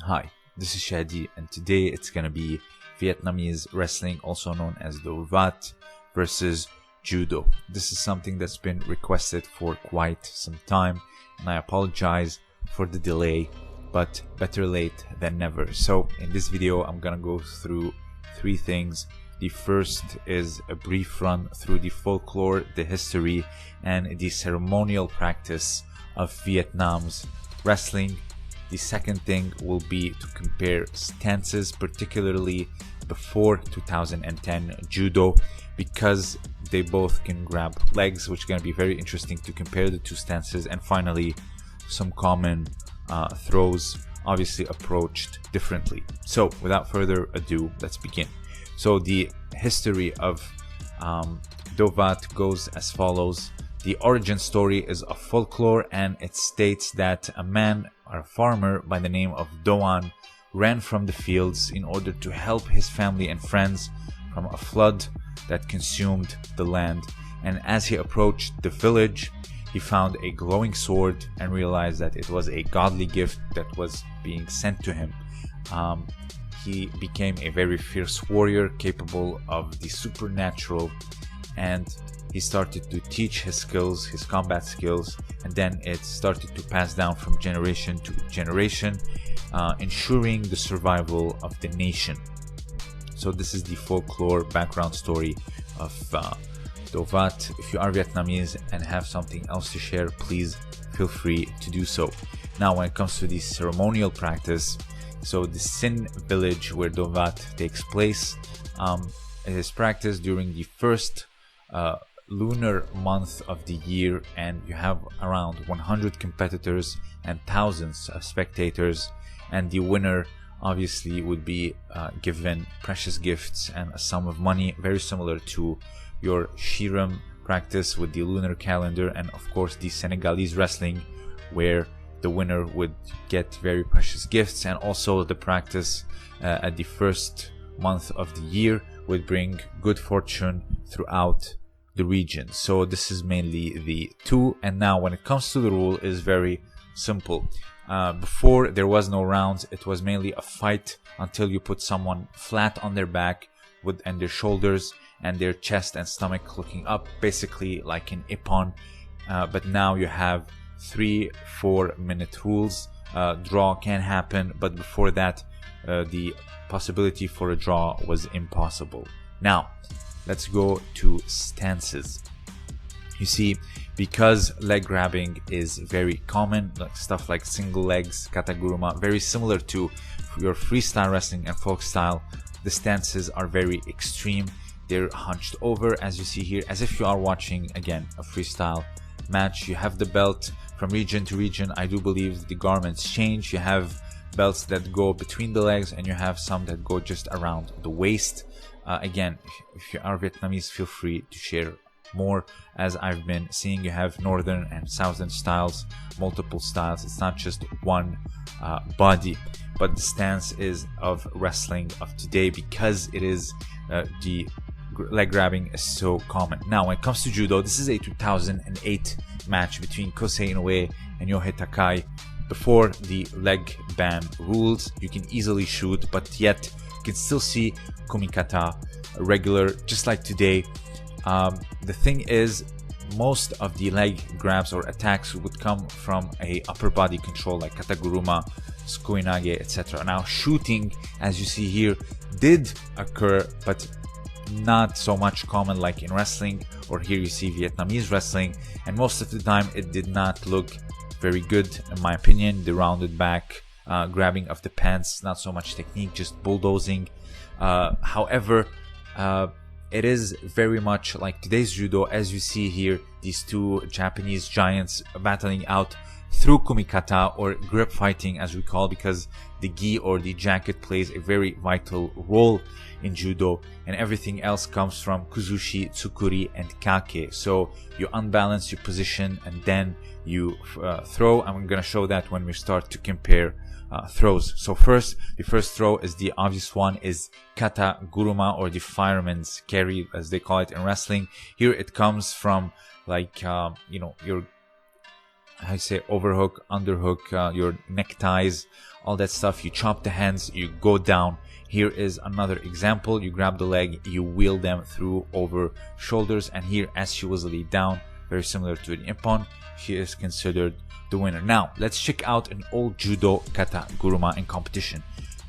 Hi, this is Shadi, and today it's gonna be Vietnamese wrestling, also known as Do Vat, versus Judo. This is something that's been requested for quite some time, and I apologize for the delay, but better late than never. So in this video, I'm gonna go through three things. The first is a brief run through the folklore, the history, and the ceremonial practice of Vietnam's wrestling. The second thing will be to compare stances, particularly before 2010 Judo, because they both can grab legs, which is going to be very interesting to compare the two stances. And finally, some common throws, obviously approached differently. So without further ado, let's begin. So the history of Do Vat goes as follows. The origin story is a folklore, and it states that a man or a farmer by the name of Doan ran from the fields in order to help his family and friends from a flood that consumed the land. And as he approached the village, he found a glowing sword and realized that it was a godly gift that was being sent to him. He became a very fierce warrior capable of the supernatural, and he started to teach his skills, his combat skills, and then it started to pass down from generation to generation, ensuring the survival of the nation. So this is the folklore background story of Do Vat. If you are Vietnamese and have something else to share, please feel free to do so. Now, when it comes to the ceremonial practice, so the Sin village where Do Vat takes place, it is practiced during the first lunar month of the year, and you have around 100 competitors and thousands of spectators, and the winner obviously would be given precious gifts and a sum of money, very similar to your Shiram practice with the lunar calendar, and of course the Senegalese wrestling where the winner would get very precious gifts. And also the practice at the first month of the year would bring good fortune throughout the region. So this is mainly the two. And now when it comes to the rule, it is very simple. Before, there was no rounds. It was mainly a fight until you put someone flat on their back and their shoulders and their chest and stomach looking up, basically like an ippon. But now you have 3-4 minute rules. Draw can happen, but before that the possibility for a draw was impossible. Now let's go to stances. You see, because leg grabbing is very common, like stuff like single legs, kataguruma, very similar to your freestyle wrestling and folk style, the stances are very extreme. They're hunched over, as you see here, as if you are watching again a freestyle match. You have the belt. From region to region, I do believe the garments change. You have belts that go between the legs, and you have some that go just around the waist. Again, if you are Vietnamese, feel free to share more. As I've been seeing, you have northern and southern styles, multiple styles. It's not just one body, but the stance is of wrestling of today, because it is the leg grabbing is so common. Now, when it comes to Judo, this is a 2008 match between Kosei Inoue and Yohei Takai. Before the leg ban rules, you can easily shoot, but yet you can still see kumikata regular, just like today. The thing is, most of the leg grabs or attacks would come from a upper body control like kataguruma, sukuinage, etc. Now, shooting, as you see here, did occur, but not so much common like in wrestling, or here you see Vietnamese wrestling, and most of the time it did not look very good, in my opinion. The rounded back, grabbing of the pants, not so much technique, just bulldozing. However, it is very much like today's Judo, as you see here, these two Japanese giants battling out through kumikata, or grip fighting as we call, because the gi or the jacket plays a very vital role in Judo, and everything else comes from kuzushi, tsukuri, and kake. So you unbalance your position and then you throw. I'm going to show that when we start to compare throws. So first, the first throw is the obvious one, is kata guruma, or the fireman's carry as they call it in wrestling. Here it comes from like your how you say, overhook, underhook, your neckties, all that stuff. You chop the hands, you go down. Here is another example. You grab the leg, you wheel them through over shoulders, and here as she was laid down, very similar to an ippon, she is considered the winner. Now let's check out an old judo kata guruma in competition.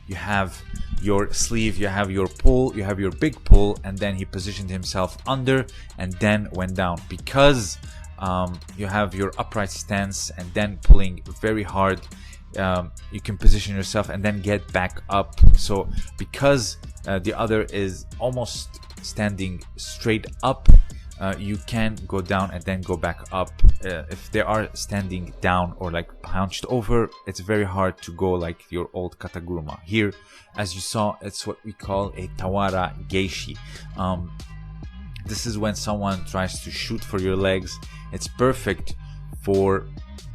You have your sleeve, you have your pull, you have your big pull, and then he positioned himself under and then went down. Because you have your upright stance and then pulling very hard, you can position yourself and then get back up. So because the other is almost standing straight up, you can go down and then go back up. If they are standing down or like hunched over, it's very hard to go like your old kataguruma. Here, as you saw, it's what we call a tawara geishi. This is when someone tries to shoot for your legs. It's perfect for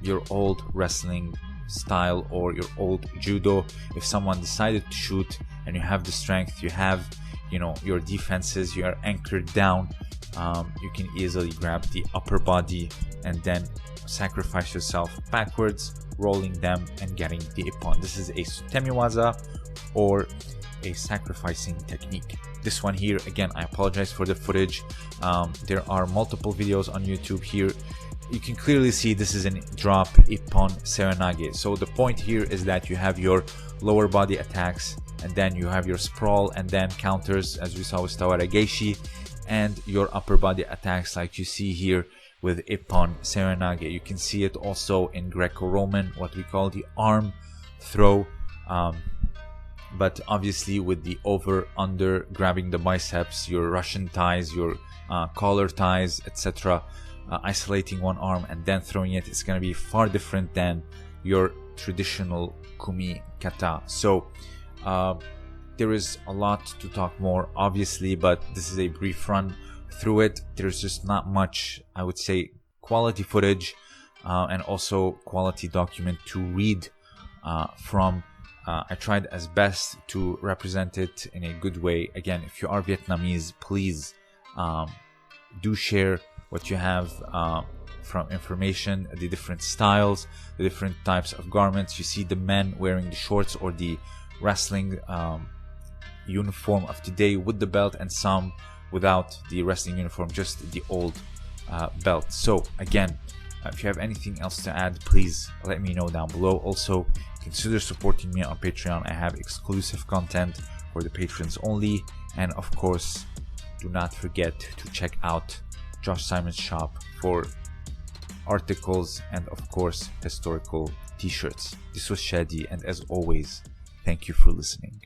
your old wrestling style or your old judo. If someone decided to shoot and you have the strength, you have, you know, your defenses, you are anchored down, you can easily grab the upper body and then sacrifice yourself backwards, rolling them and getting the ippon. This is a sutemiwaza or a sacrificing technique. This one here, again, I apologize for the footage. There are multiple videos on YouTube. Here you can clearly see this is a drop ippon serenage. So the point here is that you have your lower body attacks, and then you have your sprawl and then counters, as we saw with tawara geishi, and your upper body attacks like you see here with ippon serenage. You can see it also in Greco-Roman, what we call the arm throw, but obviously with the over under, grabbing the biceps, your Russian ties, your collar ties, etc., isolating one arm and then throwing it, it's going to be far different than your traditional kumi kata. So there is a lot to talk more, obviously, but this is a brief run through it. There's just not much, I would say, quality footage and also quality document to read from. I tried as best to represent it in a good way. Again, if you are Vietnamese, please do share what you have from information, the different styles, the different types of garments. You see the men wearing the shorts or the wrestling uniform of today with the belt, and some without the wrestling uniform, just the old belt. So again, if you have anything else to add, please let me know down below. Also, consider supporting me on Patreon. I have exclusive content for the patrons only, and of course, do not forget to check out Josh Simon's shop for articles and of course historical t-shirts. This was Shadi, and as always, thank you for listening.